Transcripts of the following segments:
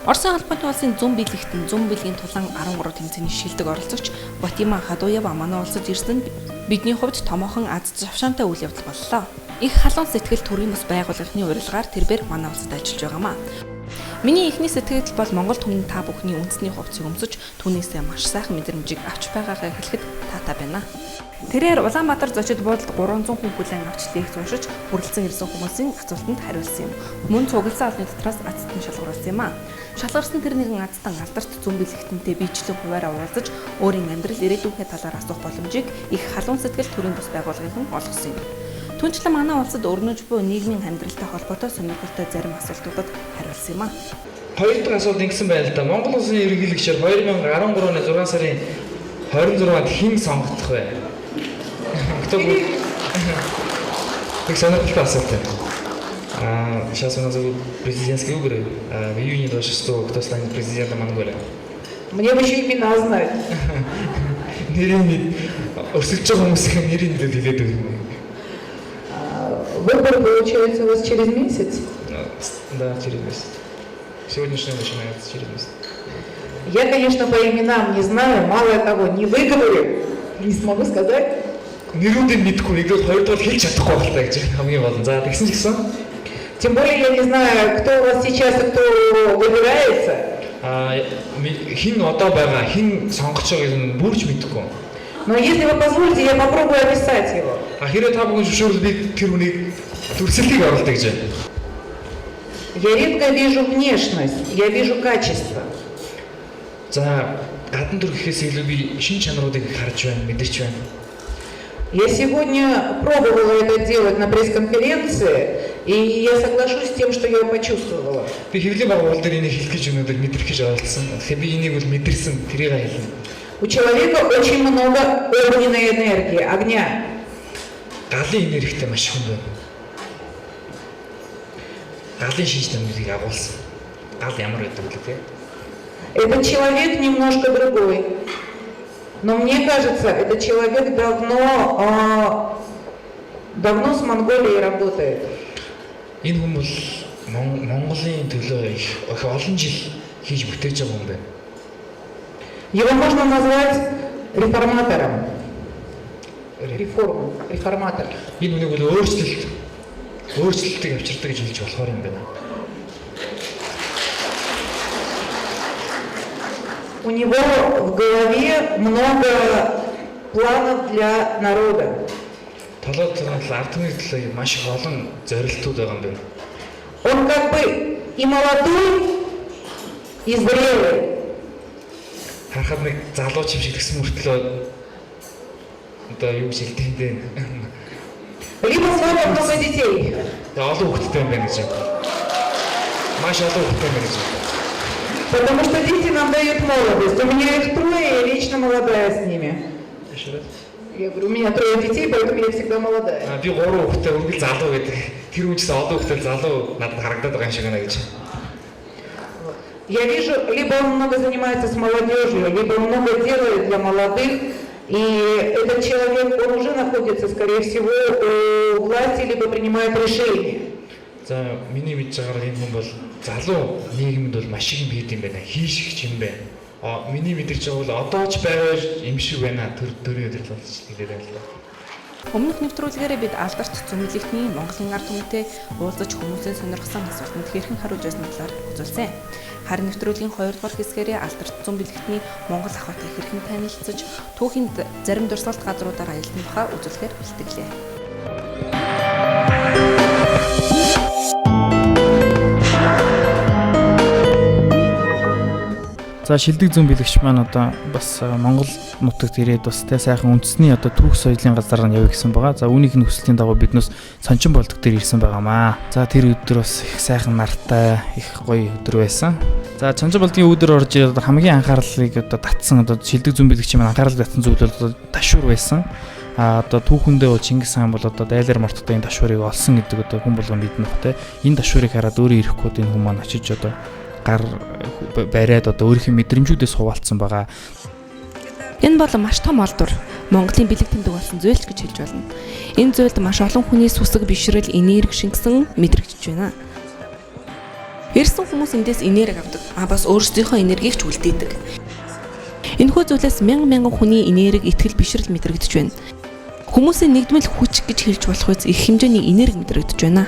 Оросын албаны улсын зүүн бэлэгтэн зүүн бэлгийн тулаан 13 тэмцээний шилдэг оролцогч Батима Хадуява манай улсад ирсэн нь бидний хувьд томоохон аз завшаантай үйл явдал боллоо. Их халуун сэтгэл төрийн бас байгууллагын урилгаар тэрээр манай улсад ажиллаж байгаамаа. Миний ихний сэтгэл бол Монгол түмэн та бүхний үндэсний хувцсыг өмсөж түүнээсээ маш сайхан мэдрэмжийг авч байгаагаа хэлэхэд таатай байна. Тэрээр Улаанбаатар зочид буудалд 300 хүн хүлээн авч лекц уншиж хүрэлцэн ирсэн хүмүүсийн асуултанд хариулсан юм. Мөн цугласан олны дотроос азтан шалгаруулсан юм а. Шалгарсан тэр нэгэн азтан алдарт зүүн бэлэгтэнтэй биечлэн хуваараа уулзаж өөрийн амьдрал ирээдүйнээ талаар асуух боломжийг их халуун сэтгэл төрийн бас байгууллагын олгосон юм. Түүнчлэн манай улсад өрнөж буй нийгмийн амьдралтай холбоотой сонирхолтой зарим асуултуудад хариулсан юм а. Хоёр дахь асуулт ингэсэн байна л да. Монгол улсын ерөнхийлөгчөөр 2013 оны 6 сарын 26-нд хэн сонгогдох вэ? Так сонирхолтой асуулт байна. Сейчас у нас будут президентские выборы. В июне 26-го кто станет президентом Монголии? Мне бы еще имена знать. Нэрийн өрсөлдөж байгаа хүмүүсийн нэрийг хэлээд өгнө. Выборы, получается, у вас через месяц? Да, через месяц. Сегодняшний начинается через месяц. Я, конечно, по именам не знаю, мало того, не выговорю, не смогу сказать. Нэрүүдийг мэдгүй нэгдүгээр хоёрдугаар хэлж чадахгүй байна гэж хамгийн гол. За тэгсэн ч гэсэн. Тем более я не знаю, кто у вас сейчас и кто выбирается. Хин одоо байгаа, хин сонгож байгааг нь бүрч мэдэхгүй. Но если вы позволите, я попробую описать его. Хэрэг та бүхэн зөвшөөрөл би тэр хүнийг төрсөлтийг оруулах гэж байна. Я редко вижу внешность, я вижу качество. За гадна төр гэхээс илүү би шин чанаруудыг харж байна, мэдэрч байна. Я сегодня пробовала это делать на пресс-конференции, и я соглашусь с тем, что я почувствовала. Би хэвлэлийн байгууллага дээр энийг хэлэх гэж өнөөдөр мэдрэх гэж оролцсон. Тэгэхээр би энийг бол мэдэрсэн, тэрийг хэлнэ. У человека очень много огненной энергии, огня. Галын энергитэй маш хүнд байна. Галын шинж тэмдгийг агуулсан. Гал ямар байдаг вэ те? Этот человек немножко другой. Но мне кажется, этот человек давно с Монголией работает. Энэ хүмүүс Монголын төлөө их олон жил хийж бүтээж байгаа юм байна. Его можно назвать реформатором. Реформатор. Энэ хүнийг бол өөрчлөлтийг авчирдаг гэж хэлж болохоор юм байна. У него в голове много планов для народа. Толгойд ард түмний төлөө маш их олон зорилтууд байгаа юм байна. Он как бы и молодой, и зрелый. Харахад нэг залууч юм шиг тэгсэн мөртлөө одоо юу гэж хэлдэг юм бэ? Либо с вами много детей. Олон хүүхэдтэй юм байна гэж. Маш олон хүүхэдтэй юм байна гэж. Потому что дети нам дают молодость. У меня их трое, я вечно молодая с ними. Еще раз. Я говорю, у меня 3 детей, поэтому я всегда молодая. Би 3 хүүхэдтэй үргэлж залуу гэдэг. Тэр үчис олон хүүхэдтэй залуу надад харагдаад байгаа юм шиг байна гэж. Я вижу, либо он много занимается с молодежью, либо он много делает для молодых. И этот человек, он уже находится, скорее всего, у власти, либо принимает решения. За миний мэдж байгаагаар энэ хүн бол залуу нийгэмд бол маш их бийд юм байна. Хийшигч юм байна. Миний мэдэрч байгаа бол одоо ч байгаа юм шиг байна. Төрийн өдрөл болж хэлээд байна л да. Өмнөх нэвтрүүлгээрээ бид алдарт зүүн бэлэгтний Монголын ард түмэнтэй уулзаж хүмүүсийн сонирхсан асуултанд хэрхэн хариулж байсан талаар үзүүлсэн. Харин нэвтрүүлгийн 2 дугаар хэсгээрээ алдарт зүүн бэлэгтний Монгол ахуйтай хэрхэн танилцж, түүхийн зарим дурсгалт газруудаар аялсан тухай үзүүлэхээр бэлтгэлээ. За шилдэг зүүн бэлэгч маань одоо бас Монгол нутагт ирээд бас тэ сайхан үндэсний одоо түүх соёлын газар нь явъя гэсэн байгаа. За үүнийг нөхцөлийн дагуу биднээс сончин болдог дээр ирсэн байгаамаа. За тэр өдөр бас их сайхан нартай, их гоё өдөр байсан. За сончин болдгийн өдөр орж ирээд хамгийн анхаарлыг одоо татсан одоо шилдэг зүүн бэлэгч маань анхаарлыг татсан зүйл бол ташуур байсан. Одоо түүхэндээ Чингис хаан бол одоо дайлар морттой энэ ташуурыг олсон гэдэг одоо хүн болгон мэднэ бах тэ. Энэ ташуурыг хараад өөрөө ирэхгүй энэ хүмүүс маань очиж одоо гар бариад одоо өөрийнхөө мэдрэмжүүдээс хуваалцсан байгаа. Энэ бол маш том олдвор. Монголын бэлэг тэмдэг болсон зүйл гэж хэлж болно. Энэ зүйлд маш олон хүний сүсэг бишрэл энерги шингэсэн мэдрэгдэж байна. Ирсэн хүмүүс эндээс энерги авдаг. Бас өөрсдийнхөө энергийг ч үлдээдэг. Энэхүү зүйлээс мянган хүний энерги, итгэл, бишрэл мэдрэгдэж байна. Хүмүүсийн нэгдмэл хүч гэж хэлж болох үс их хэмжээний энерги мэдрэгдэж байна.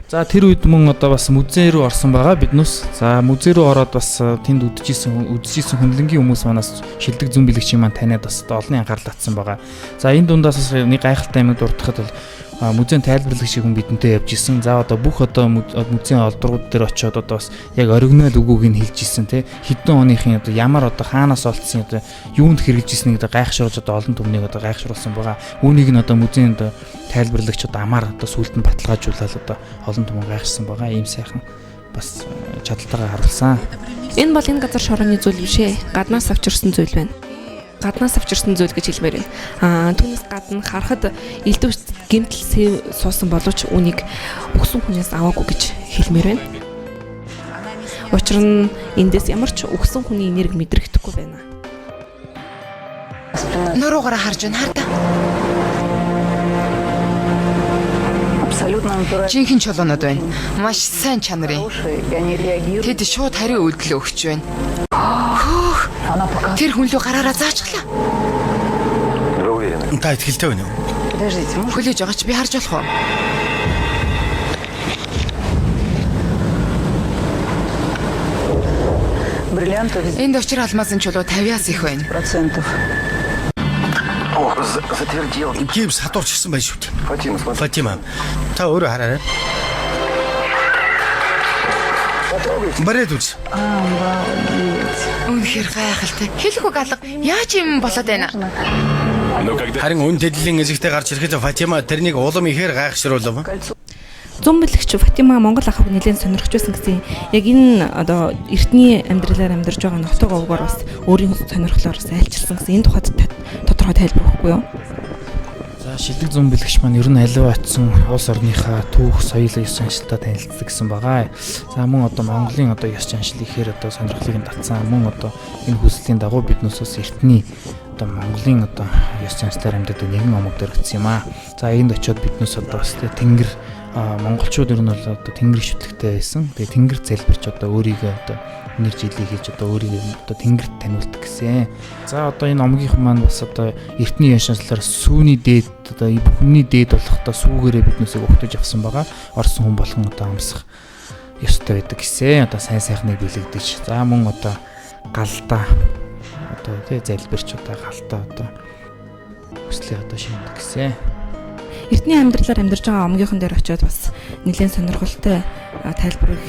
За тэр үед мөн одоо бас музей рүү орсон байгаа биднес. За музей рүү ороод бас тэнд үдчихсэн хүнлэнгийн хүмүүс манаас шилдэг зүүн бэлэгчийн маань таниад бас олон анхаарал татсан байгаа. За энэ дундаас бас нэг гайхалтай юм дуртахад бол музейн тайлбарлагч хүн бидэнтэй явж исэн. За одоо бүх одоо музейн олдрууд дээр очиод одоо бас яг оригинал үгүүг нь хэлж исэн те. Хэдэн оныхын одоо ямар одоо хаанаас олдсон одоо юунд хэрэгжилж ирснийг одоо гайхшруулж одоо олон түмнийг одоо гайхшруулсан байгаа. Үүнийг нь одоо музейн одоо тайлбарлагч одоо амар одоо сүлд нь баталгаажуулаад одоо олон түмэн гайхсан байгаа. Ийм сайхан бас чадалтайгаа харуулсан. Энэ бол энэ газар шорооны зүйл биш ээ. Гаднаас авчирсан зүйл байна. Гаднаас авчирсан зүйл гэж хэлмээр байна. Түүнээс гадна харахад элдв гэмтэл суусан боловч үнийг өгсөн хүнээс аваагүй гэж хэлмээр байна. Учир нь эндээс ямар ч өгсөн хүний энерги мэдрэгдэхгүй байна. Нуруугаараа харж байна хардаа. Жинхэнэ чулуунууд байна. Маш сайн чанарын. Тэд шууд хариу үйлдэл өгч байна. Тэр хүн лөө гараараа заачглаа. Та итгэлтэй байна уу? Хүлээж байгаа ч би харж болох уу? Энд очир алмазын чулуу 50-аас их байна. Гибс хатуурч гисэн байж шүү дээ. Фатима. Та өөрөө хараарай. Барээд үз. Үнэхээр гайхалтай. Хэлэхгүй галга. Яаж юм болоод байна? Харин үн дэллийн эзэгтэй гарч ирэхэд Фатима тэрнийг улам ихээр гайхшруулв. Зүүн бэлэгч Фатима Монгол ахыг нэлээд сонирхож байсан гэсэн. Яг энэ одоо эртний амьдралаар амьдарч байгаа нотогоо угаар бас өөрийн сонирхлоор айлчилсан гэсэн. Энэ тухайд тодорхой тайлбар өгөхгүй юу? За шилдэг зүүн бэлэгч маань ер нь аливаа очсон улс орныхаа түүх, соёл, ёс заншилтаа танилцдаг гэсэн байгаа. За мөн одоо Монголын одоо ёс заншил ихээр одоо сонирхлыг нь татсан. Мөн одоо энэ хүслийн дагуу биднээс бас эртний одоо Монголын одоо ёс заншлаар амьдардаг нэгэн омог дөрөгдсөн юм аа. За энд очиод биднээс одоо бас тэнгэр монголчууд ер нь бол одоо тэнгэр шүтлэгтэй байсан. Тэгээ тэнгэр залбирч одоо өөрийгөө одоо нэр жилийг хийж одоо өөрийгөө одоо тэнгэрт таниулдаг гэсэн. За одоо энэ омгийнхан маань бас одоо эртний ёс заншлаар сүүний дээд одоо бүхний дээд болохдоо сүүгээрээ биднээсээ өгтөж авсан байгаа. Орсон хүн болгон одоо амсах ёстой байдаг гэсэн. Одоо сайн сайхныг бэлэгдэж. За мөн одоо галдаа одоо тий залбирч одоо галдаа одоо хүслээ одоо шиндэг гэсэн. Эртний амьдралаар амьдарч байгаа омгийнхан дээр очиод бас нэлээд сонирхолтой тайлбарыг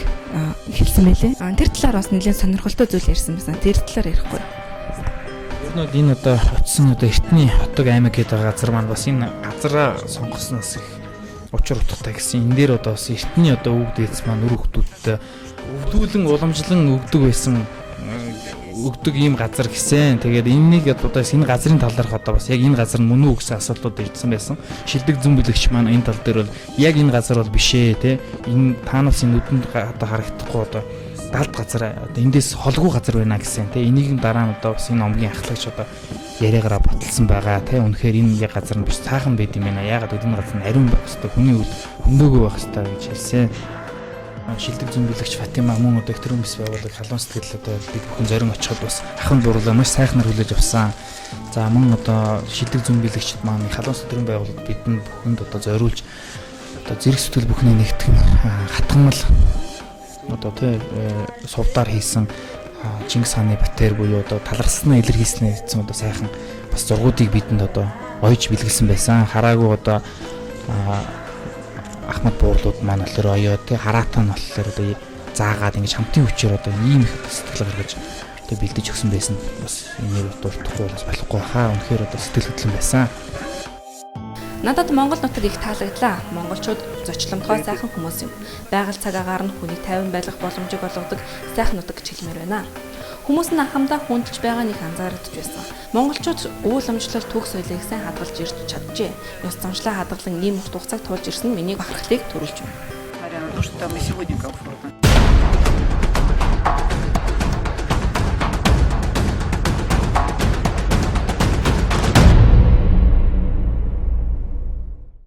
хэлсэн байлээ. Тэр талаар бас нэлээд сонирхолтой зүйл ярьсан байсан. Тэр талаар ярихгүй. Ер нь энэ одоо очсон одоо эртний хотог аймаг гэдэг газар маань бас энэ газараа сонгосноос их учир утгатай гэсэн. Энэ дээр одоо бас эртний одоо үг дээдс маань үр хөвгүүдтэй өвдүүлэн уламжлан өгдөг ийм газар гэсэн. Тэгээд энэнийг одоо энэ газрын талаарх одоо бас яг энэ газар нь мөн үү гэсэн асуултууд ирсэн байсан. Шилдэг зүүн бэлэгч маань энэ тал дээр бол яг энэ газар бол биш ээ те. Энэ таанаас энэ нүдэнд одоо харагдахгүй одоо далд газар одоо эндээс холгүй газар байна гэсэн те. Энийг дараа нь одоо бас энэ омгийн ахлагч одоо яриагаараа баталсан байгаа те. Үнэхээр энэ яг газар нь биш цаахан байд юм байна. Яагаад энэ газар нь ариун байх хэвээр хүний үл хөндөөгөө байх хэвээр гэж хэлсэн. Шилдэг зүүн бэлэгч Фатима мөн одоо эктрем бис байгууллага халуун сэтгэл одоо бид бүхэн зорин очиход бас ахын дурлаа маш сайхнаар хүлээж авсан. За мөн одоо шилдэг зүүн бэлэгчд маань халуун сэтгэл байгууллага бидэнд бүхэнд одоо зориулж одоо зэрэг сэтгэл бүхний нэгтгэн хатгамал одоо тий сувдаар хийсэн Чингис хааны Батэр буюу одоо талархснаа илэрхийлснээр хийсэн одоо сайхан бас зургуудыг бидэнд одоо ойж бэлгэлсэн байсан. Хараагүй одоо Ахмад буурлууд маань болохоор оёо тий хараатаа нь болохоор одоо заагаад ингэж хамтын хүчээр одоо ийм их сэтгэл гаргаж одоо бэлдэж өгсөн байсан. Бас энээр дуртахгүй бас болохгүй хаа. Үнэхээр одоо сэтгэл хөдлөн байсан. Надад Монгол нутаг их таалагдлаа. Монголчууд зочломтгой сайхан хүмүүс юм. Байгаль цагаагаар нь хүний тайван байх боломжийг олгодог сайхан нутаг гэж хэлмээр байна. Хүмүүс нь анхамдаа хүндж байгаа нэг анзаардаг байсан. Монголчууд үйл амжилт түүх соёлыг сайн хадгалж ирж чаджээ. Ёс заншлаа хадгалан ийм урт хугацааг туулж ирсэн нь миний бахархлыг төрүүлж байна.